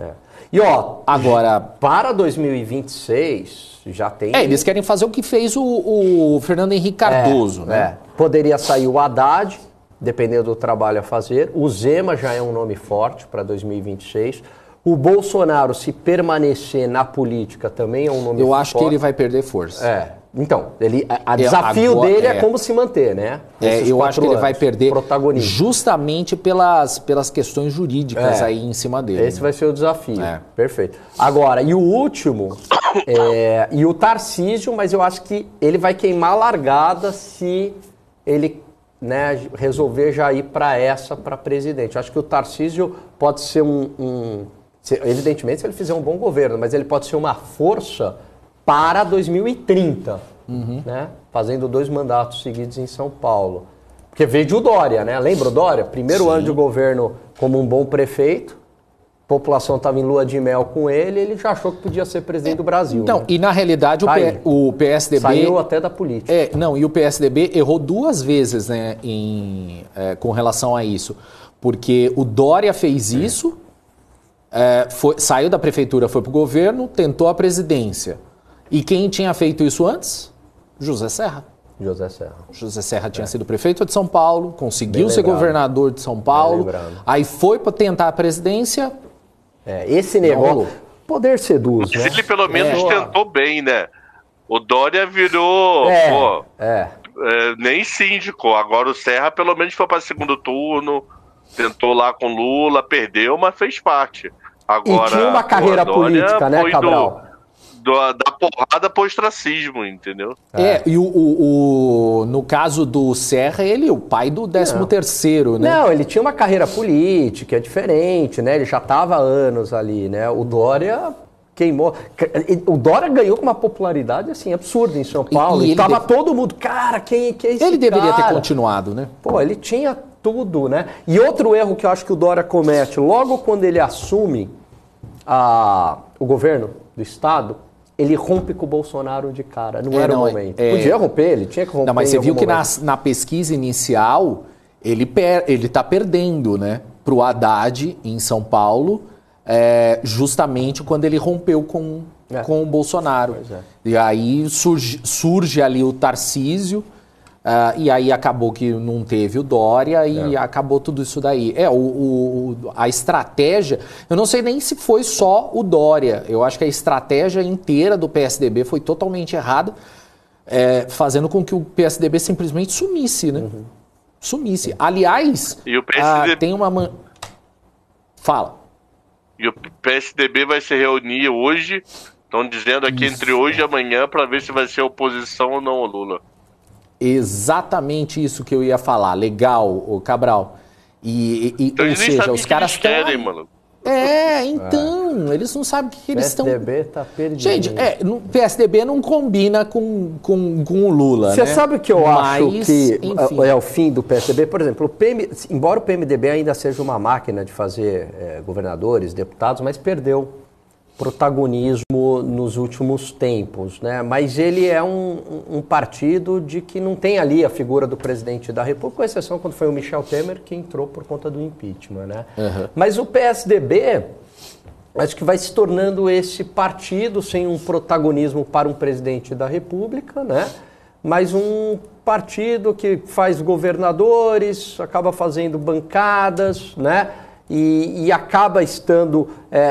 E ó, agora... Para 2026, já tem... eles querem fazer o que fez o Fernando Henrique Cardoso, né? Poderia sair o Haddad, dependendo do trabalho a fazer. O Zema já é um nome forte para 2026. O Bolsonaro, se permanecer na política, também é um nome forte. Eu acho que ele vai perder força. Então, o desafio dele é como se manter, né? Eu acho que ele vai perder justamente pelas questões jurídicas aí em cima dele. Esse vai ser o desafio. Perfeito. Agora, e o último, e o Tarcísio, mas eu acho que ele vai queimar a largada se ele, né, resolver já ir para presidente. Eu acho que o Tarcísio pode ser evidentemente, se ele fizer um bom governo, mas ele pode ser uma força para 2030, né? Fazendo 2 mandatos seguidos em São Paulo. Porque veio de o Dória, né? Lembra o Dória? Primeiro ano de governo como um bom prefeito, a população estava em lua de mel com ele já achou que podia ser presidente do Brasil. Então, né? E na realidade o PSDB... Saiu até da política. E o PSDB errou 2 vezes, né, com relação a isso. Porque o Dória fez isso, saiu da prefeitura, foi para o governo, tentou a presidência. E quem tinha feito isso antes? José Serra. José Serra tinha sido prefeito de São Paulo, conseguiu ser governador de São Paulo, aí foi para tentar a presidência. Esse negócio, poder seduz, Mas né? ele pelo menos tentou bem, né? O Dória virou, nem síndico. Agora o Serra pelo menos foi para segundo turno, tentou lá com Lula, perdeu, mas fez parte. Agora, e tinha uma carreira política, né, Cabral? Da porrada pro ostracismo, entendeu? E no caso do Serra, ele é o pai do 13º, né? Não, ele tinha uma carreira política, é diferente, né? Ele já estava há anos ali, né? O Dória queimou. O Dória ganhou com uma popularidade, assim, absurda em São Paulo. E tava todo mundo, cara, quem é esse cara? Ele deveria ter continuado, né? Pô, ele tinha tudo, né? E outro erro que eu acho que o Dória comete, logo quando ele assume o governo do Estado, ele rompe com o Bolsonaro de cara. Não era o momento. Podia romper, ele tinha que romper. Não, mas você viu que na pesquisa inicial, ele tá perdendo, né? Pro Haddad, em São Paulo, justamente quando ele rompeu com o Bolsonaro. E aí surge ali o Tarcísio, e aí acabou que não teve o Dória e acabou tudo isso daí. A estratégia, eu não sei nem se foi só o Dória, eu acho que a estratégia inteira do PSDB foi totalmente errada, fazendo com que o PSDB simplesmente sumisse, né? Sumisse. Aliás, e o PSDB... tem uma... Fala. E o PSDB vai se reunir hoje, estão dizendo aqui entre hoje e amanhã, para ver se vai ser oposição ou não ao Lula. Exatamente isso que eu ia falar. Legal, o Cabral. Então, ou seja, os caras estão... mano. Então, eles não sabem o que eles estão... O PSDB tá perdido. Gente, o PSDB não combina com o Lula, Você né? sabe o que eu acho que enfim. é o fim do PSDB? Por exemplo, embora o PMDB ainda seja uma máquina de fazer governadores, deputados, mas perdeu protagonismo nos últimos tempos, né? Mas ele é um partido de que não tem ali a figura do presidente da República, com exceção quando foi o Michel Temer que entrou por conta do impeachment, né? Mas o PSDB acho que vai se tornando esse partido sem um protagonismo para um presidente da República, né? Mas um partido que faz governadores, acaba fazendo bancadas, né? E acaba estando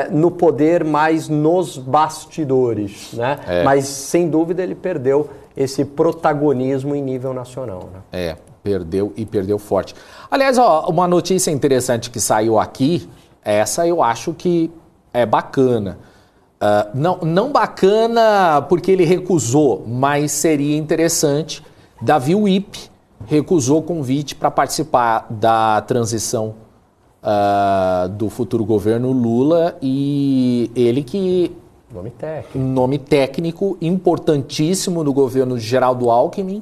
no poder mais nos bastidores, né? Mas, sem dúvida, ele perdeu esse protagonismo em nível nacional, né? Perdeu forte. Aliás, uma notícia interessante que saiu aqui, essa eu acho que é bacana. Não bacana porque ele recusou, mas seria interessante. Davi Wip recusou o convite para participar da transição do futuro governo Lula, e ele que... Nome técnico importantíssimo do governo Geraldo Alckmin,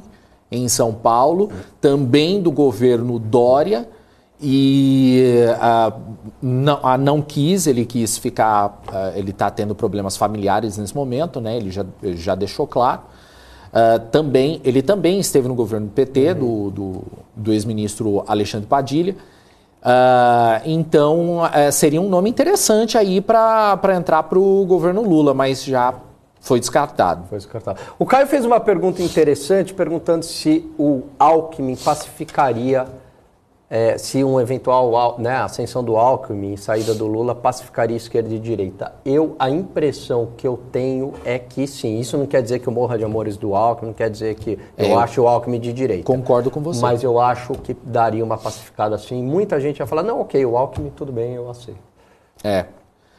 em São Paulo, também do governo Dória, e não quis, ele quis ficar... ele está tendo problemas familiares nesse momento, né? Ele já deixou claro. Ele também esteve no governo do PT, do ex-ministro Alexandre Padilha. Então, seria um nome interessante aí para entrar para o governo Lula, mas já foi descartado. O Caio fez uma pergunta interessante, perguntando se o Alckmin pacificaria, se um eventual ascensão do Alckmin, saída do Lula, pacificaria esquerda e direita. A impressão que eu tenho é que sim. Isso não quer dizer que eu morra de amores do Alckmin, não quer dizer que eu acho o Alckmin de direita. Concordo com você. Mas eu acho que daria uma pacificada assim. Muita gente ia falar, não, ok, o Alckmin tudo bem, eu aceito.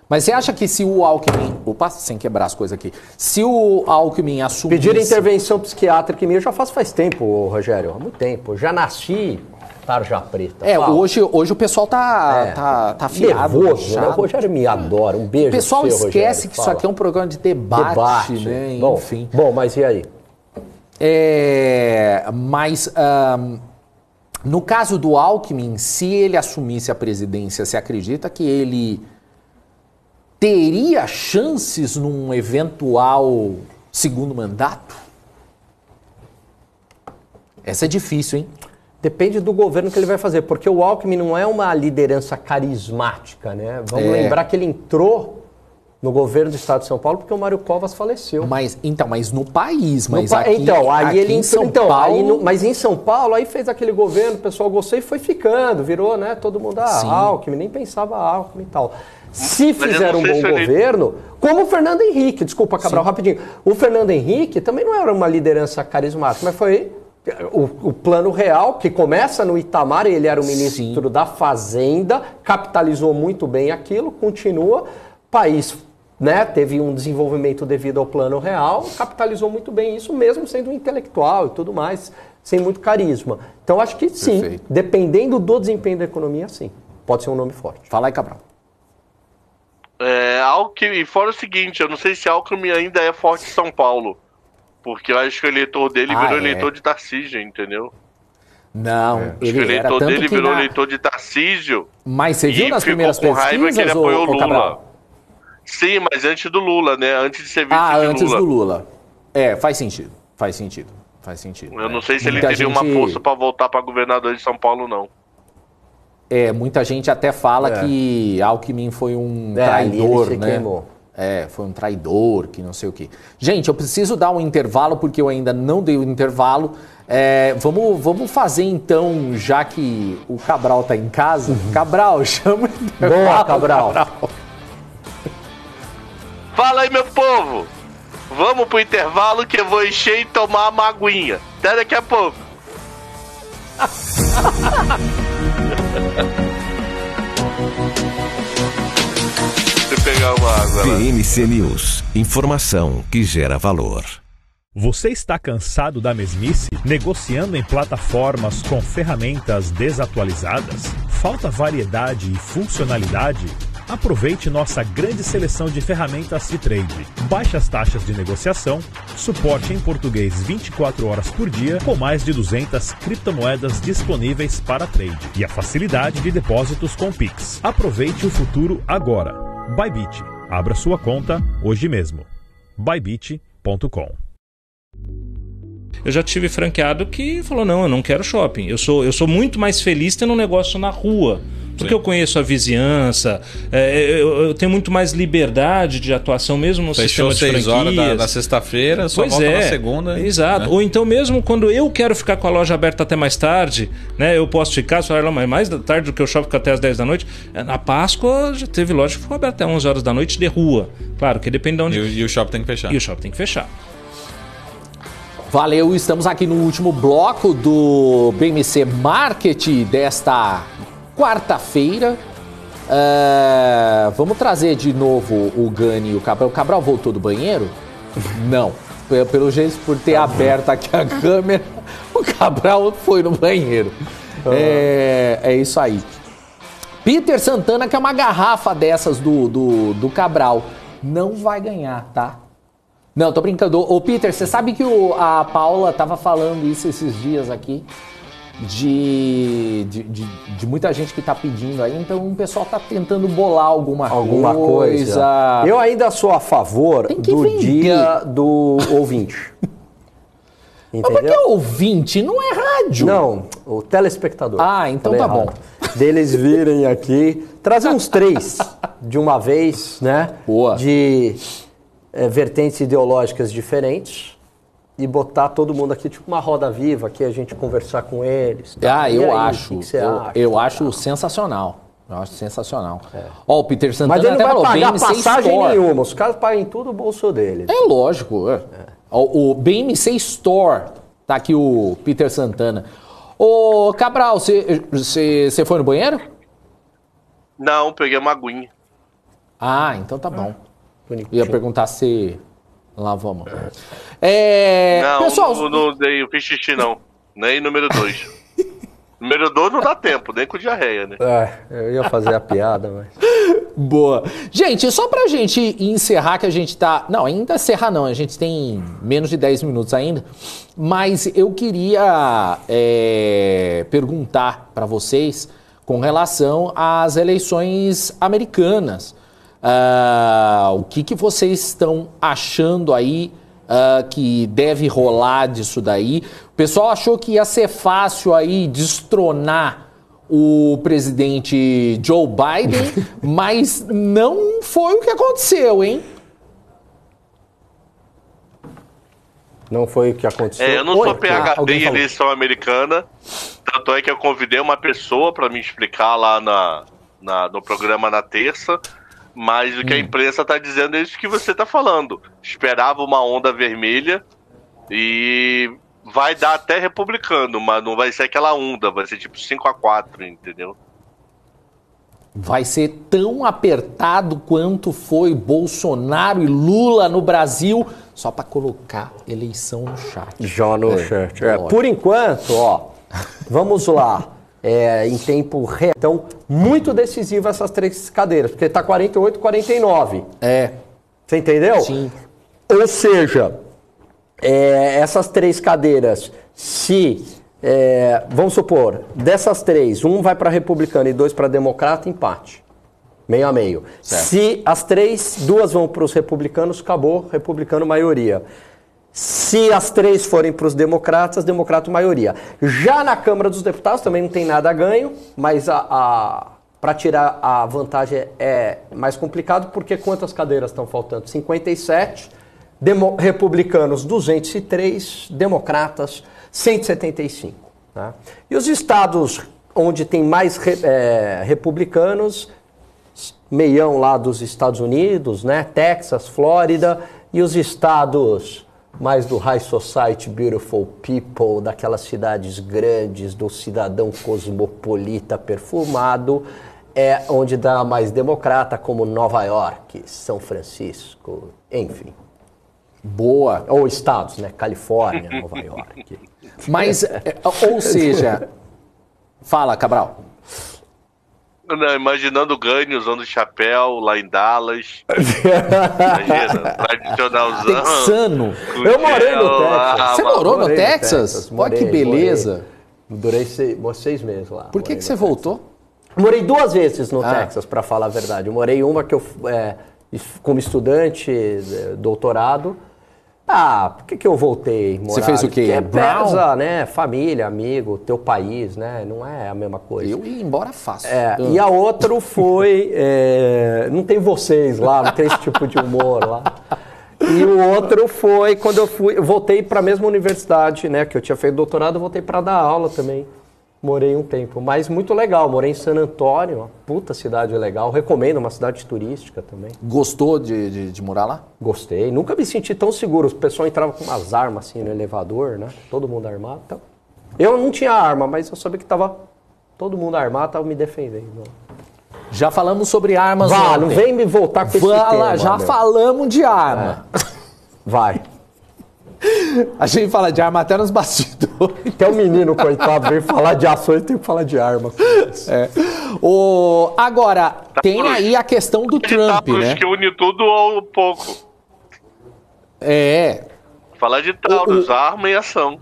Mas você acha que se o Alckmin... Opa, sem quebrar as coisas aqui. Se o Alckmin assumisse... Pedir intervenção psiquiátrica em mim eu já faço faz tempo, Rogério. Há muito tempo. Eu já nasci... Tarja preta. Hoje o pessoal tá afiado. Nervoso, né? O Rogério me adora. Um beijo. O pessoal esquece Rogério, que isso aqui é um programa de debate, né? Enfim. Bom, mas e aí? Mas no caso do Alckmin, se ele assumisse a presidência, você acredita que ele teria chances num eventual segundo mandato? Essa é difícil, hein? Depende do governo que ele vai fazer, porque o Alckmin não é uma liderança carismática, né? Vamos lembrar que ele entrou no governo do estado de São Paulo porque o Mário Covas faleceu. Mas no país, ele em São Paulo... Mas em São Paulo, aí fez aquele governo, o pessoal gostou e foi ficando, virou, né? Todo mundo, Alckmin, nem pensava Alckmin e tal. Se fizer um bom governo, como o Fernando Henrique, desculpa, Cabral, rapidinho. O Fernando Henrique também não era uma liderança carismática, mas foi... O Plano Real, que começa no Itamar, ele era o ministro da Fazenda, capitalizou muito bem aquilo, continua, país, né, teve um desenvolvimento devido ao Plano Real, capitalizou muito bem isso, mesmo sendo um intelectual e tudo mais, sem muito carisma. Então, acho que sim, perfeito. Dependendo do desempenho da economia, sim, pode ser um nome forte. Fala aí, Cabral. Alckmin, fora o seguinte, eu não sei se Alckmin ainda é forte em São Paulo. Porque eu acho que o eleitor dele virou eleitor de Tarcísio, entendeu? Não, Ele ele era eleitor tanto dele que virou eleitor de Tarcísio. Mas você viu e nas ficou primeiras com raiva que ele pesquisas, apoiou ô Lula. Cabral? Sim, mas antes do Lula, né? Antes de ser vice de Antes Lula. do Lula. Faz sentido. Eu não sei se ele Muita teria uma força para voltar para governador de São Paulo, não. Muita gente até fala que Alckmin foi um traidor, ele se né? queimou. Foi um traidor, que não sei o quê. Gente, eu preciso dar um intervalo, porque eu ainda não dei o intervalo. Vamos fazer então, já que o Cabral tá em casa. Cabral, chama o intervalo. Boa, Cabral. Fala aí, meu povo! Vamos pro intervalo que eu vou encher e tomar uma aguinha. Até daqui a pouco. Deixa eu pegar uma água lá. BMC News. Informação que gera valor. Você está cansado da mesmice? Negociando em plataformas com ferramentas desatualizadas? Falta variedade e funcionalidade? Aproveite nossa grande seleção de ferramentas de trade. Baixas taxas de negociação, suporte em português 24 horas por dia, com mais de 200 criptomoedas disponíveis para trade. E a facilidade de depósitos com Pix. Aproveite o futuro agora. Bybit. Abra sua conta hoje mesmo. Bybit.com. Eu já tive franqueado que falou, não, eu não quero shopping. Eu sou muito mais feliz tendo um negócio na rua. Porque eu conheço a vizinhança, eu tenho muito mais liberdade de atuação mesmo no sistema de franquias. Fechou 6 horas da sexta-feira, só volta na segunda. Exato. Né? Ou então mesmo quando eu quero ficar com a loja aberta até mais tarde, né, eu posso ficar, se falar mais tarde do que o shopping, fica até as 10 da noite. Na Páscoa já teve loja que ficou aberta até 11 horas da noite de rua. Claro, que depende de onde... E o shopping tem que fechar. E o shopping tem que fechar. Valeu, estamos aqui no último bloco do BMC Market desta quarta-feira. Vamos trazer de novo o Gani e o Cabral. O Cabral voltou do banheiro? Não. Pelo jeito, por ter aberto aqui a câmera, o Cabral foi no banheiro. É isso aí. Peter Santana, que é uma garrafa dessas do Cabral. Não vai ganhar, tá? Não, tô brincando. Ô, Peter, você sabe que a Paula tava falando isso esses dias aqui? De muita gente que tá pedindo aí, então o pessoal tá tentando bolar alguma coisa. Eu ainda sou a favor do dia do ouvinte. Entendeu? Mas por que ouvinte? Não é rádio. Não, o telespectador. Ah, então tá bom. Deles virem aqui, trazer uns 3 de uma vez, né? Boa. De vertentes ideológicas diferentes. E botar todo mundo aqui, tipo uma roda viva, aqui a gente conversar com eles. Eu acho. Eu acho sensacional. Eu acho sensacional. Ó, o Peter Santana Mas ele não até vai falou, pagar BMC passagem Store. nenhuma. Os caras pagam tudo o bolso deles. É lógico. O BMC Store. Tá aqui o Peter Santana. Ô, Cabral, você foi no banheiro? Não, peguei uma aguinha. Ah, então tá bom. Bonitinho. Ia perguntar se lavou a mão. Não, pessoal, não dei, eu fiz xixi não. Nem número 2. Número 2 não dá tempo, nem com diarreia, né? Eu ia fazer a piada, mas... Boa. Gente, só pra gente encerrar que a gente tá... Não, ainda encerrar não, a gente tem menos de 10 minutos ainda. Mas eu queria perguntar pra vocês com relação às eleições americanas. O que vocês estão achando aí que deve rolar disso daí? O pessoal achou que ia ser fácil aí destronar o presidente Joe Biden, mas não foi o que aconteceu, hein? Não foi o que aconteceu. Eu não sou PhD em falou. eleição americana, tanto é que eu convidei uma pessoa para me explicar lá no programa na terça, mas o que a imprensa está dizendo é isso que você está falando. Esperava uma onda vermelha e vai dar até republicano, mas não vai ser aquela onda, vai ser tipo 5-4, entendeu? Vai ser tão apertado quanto foi Bolsonaro e Lula no Brasil, só para colocar eleição no chat. Já no chat. Por enquanto, vamos lá. Em tempo real. Então, muito decisivo essas 3 cadeiras, porque tá 48-49. Você entendeu? Sim. Ou seja, essas 3 cadeiras, se Vamos supor, dessas 3, um vai para republicano e 2 para democrata, empate. Meio a meio. Certo. Se as 3, 2 vão para os republicanos, acabou, republicano maioria. Se as 3 forem para os democratas, democrata maioria. Já na Câmara dos Deputados também não tem nada a ganho, mas para tirar a vantagem é mais complicado, porque quantas cadeiras estão faltando? 57, republicanos 203, democratas 175. Né? E os estados onde tem mais republicanos, meião lá dos Estados Unidos, né? Texas, Flórida, e os estados mais do High Society, Beautiful People, daquelas cidades grandes, do cidadão cosmopolita perfumado, onde dá mais democrata, como Nova York, São Francisco, enfim. Boa. Ou estados, né? Califórnia, Nova York. Mas, ou seja... Fala, Cabral. Não, imaginando o Gani usando chapéu lá em Dallas. Imagina, tradicionalzão. Texano. Eu morei no Texas. Você morou no Texas? Olha que beleza. Durei 6 meses lá. Por que você voltou? Morei 2 vezes no Texas, para falar a verdade. Eu morei uma que eu, como estudante, doutorado. Por que eu voltei morar? Você fez o quê? Porque pesa, né? Família, amigo, teu país, né? Não é a mesma coisa. Eu ia embora fácil. E a outra foi... não tem vocês lá, não tem esse tipo de humor lá. E o outro foi quando eu voltei para a mesma universidade, né? Que eu tinha feito doutorado, eu voltei para dar aula também. Morei um tempo, mas muito legal. Morei em San Antônio, uma puta cidade legal. Recomendo, uma cidade turística também. Gostou de morar lá? Gostei. Nunca me senti tão seguro. O pessoal entrava com umas armas assim no elevador, né? Todo mundo armado. Então, eu não tinha arma, mas eu sabia que tava todo mundo armado, tava me defendendo. Já falamos sobre armas ontem. Não vem me voltar com esse tema. Já falamos de arma. Vai. A gente fala de arma até nos bastidores. Até o menino, coitado, veio falar de ações, tem que falar de arma. Agora, tem aí a questão do Trump, né? Que une tudo ao pouco. Falar de Taurus, arma e ação.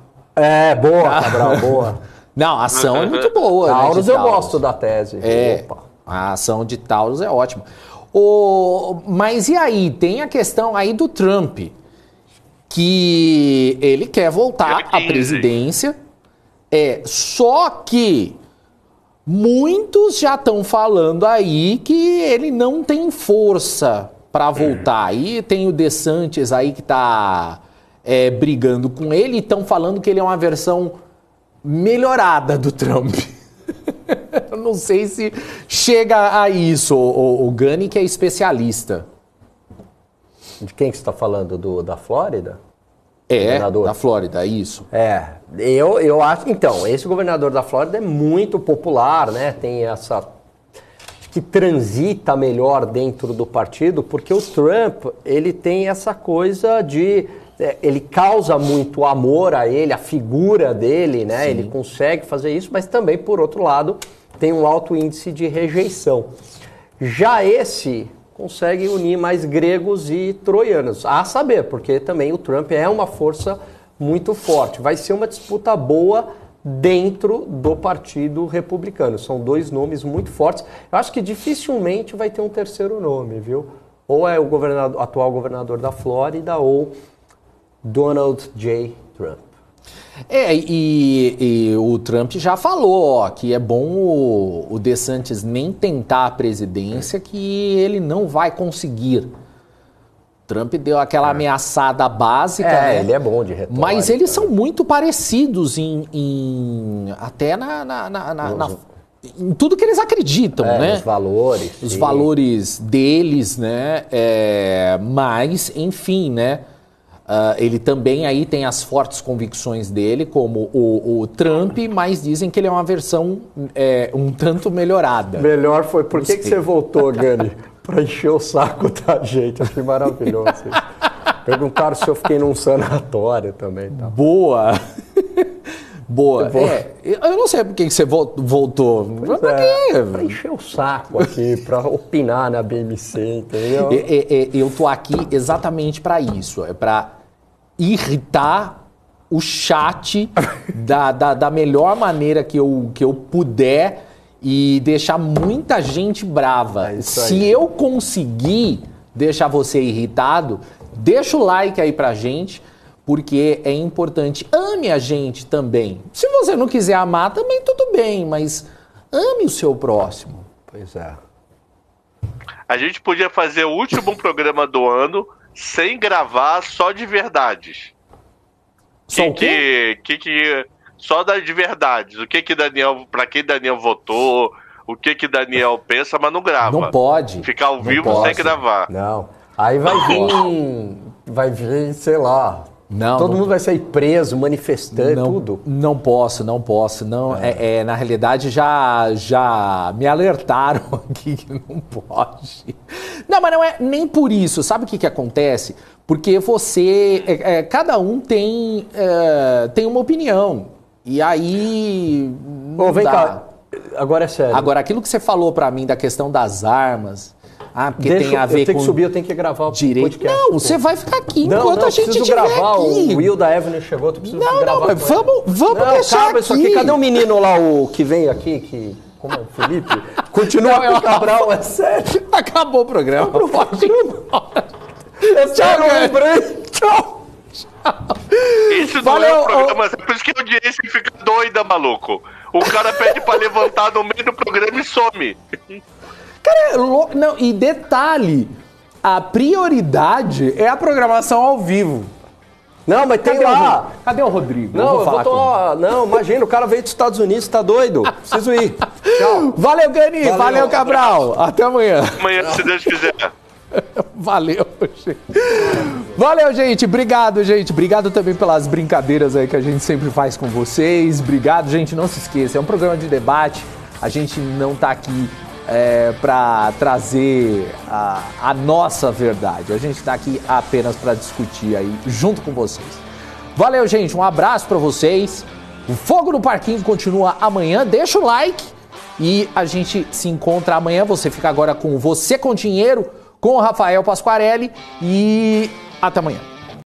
Boa, Cabral, boa. Não, a ação é muito boa. Taurus, né, eu gosto da tese. Opa. A ação de Taurus é ótima. Mas e aí? Tem a questão aí do Trump, que ele quer voltar à presidência. Só que muitos já estão falando aí que ele não tem força para voltar. Aí tem o DeSantis aí que está brigando com ele e estão falando que ele é uma versão melhorada do Trump. Eu não sei se chega a isso, o Gani, que é especialista. De quem que você está falando? Da Flórida? Da Flórida, isso. Eu acho... Então, esse governador da Flórida é muito popular, né? Tem essa... que transita melhor dentro do partido, porque o Trump, ele tem essa coisa de... ele causa muito amor a ele, a figura dele, né? Sim. Ele consegue fazer isso, mas também, por outro lado, tem um alto índice de rejeição. Já esse consegue unir mais gregos e troianos. A saber, porque também o Trump é uma força muito forte. Vai ser uma disputa boa dentro do Partido Republicano. São 2 nomes muito fortes. Eu acho que dificilmente vai ter um terceiro nome, viu? Ou é o atual governador da Flórida ou Donald J. Trump. E o Trump já falou que é bom o DeSantis nem tentar a presidência, que ele não vai conseguir. Trump deu aquela ameaçada básica, né? Ele é bom de retórica. Mas eles são muito parecidos até em tudo que eles acreditam, né? Os valores. Os valores deles, né? Mas, enfim, né? Ele também aí tem as fortes convicções dele, como o Trump, mas dizem que ele é uma versão um tanto melhorada. Melhor foi. Por que você voltou, Gani? Pra encher o saco da gente. Achei maravilhoso. Perguntaram se eu fiquei num sanatório também. Tá? Boa! Boa. Eu não sei por que você voltou. Pra encher o saco aqui, pra opinar na BMC, entendeu? Eu tô aqui exatamente para isso. É para irritar o chat da melhor maneira que eu puder e deixar muita gente brava. Se eu conseguir deixar você irritado, deixa o like aí pra gente, porque é importante. Ame a gente também. Se você não quiser amar, também tudo bem, mas ame o seu próximo. Pois é. A gente podia fazer o último programa do ano sem gravar, só de verdades. Só o quê? Só de verdades. O que Daniel, pra quem Daniel votou, o que Daniel pensa, mas não grava. Não pode. Ficar ao vivo sem gravar. Não. Aí vai vir, sei lá. Todo mundo vai sair preso, manifestando, tudo. Não posso. Não, na realidade, já me alertaram aqui que não pode. Não, mas não é nem por isso. Sabe o que acontece? Porque cada um tem uma opinião. E aí... Vem cá, agora é sério. Agora, aquilo que você falou pra mim da questão das armas... porque tem a ver com... Eu tenho que subir, eu tenho que gravar o podcast. Não, você vai ficar aqui enquanto a gente estiver gravar. aqui. O Will da Avenue chegou, tu precisa gravar. Não, mas vamos deixar aqui. Isso aqui. Cadê o menino lá, o que vem aqui, como é o Felipe? Continua com o Cabral, é sério. Acabou o programa. Tchau, lembrei. Tchau. Isso não é um programa, é por isso que a audiência fica doida, maluco. O cara pede pra levantar no meio do programa e some. Cara, não, e detalhe, a prioridade é a programação ao vivo. Não, mas tem lá. Cadê o Rodrigo? Não, imagina, o cara veio dos Estados Unidos, tá doido. Preciso ir. Tchau. Valeu, Gani. Valeu, Cabral. Até amanhã. Amanhã, se Deus quiser. Valeu, gente. Valeu, gente. Obrigado, gente. Obrigado também pelas brincadeiras aí que a gente sempre faz com vocês. Obrigado, gente. Não se esqueça, é um programa de debate. A gente não tá aqui para trazer a nossa verdade. A gente está aqui apenas para discutir aí junto com vocês. Valeu, gente. Um abraço para vocês. O Fogo no Parquinho continua amanhã. Deixa o like e a gente se encontra amanhã. Você fica agora com Você com Dinheiro, com o Rafael Pasquarelli e até amanhã.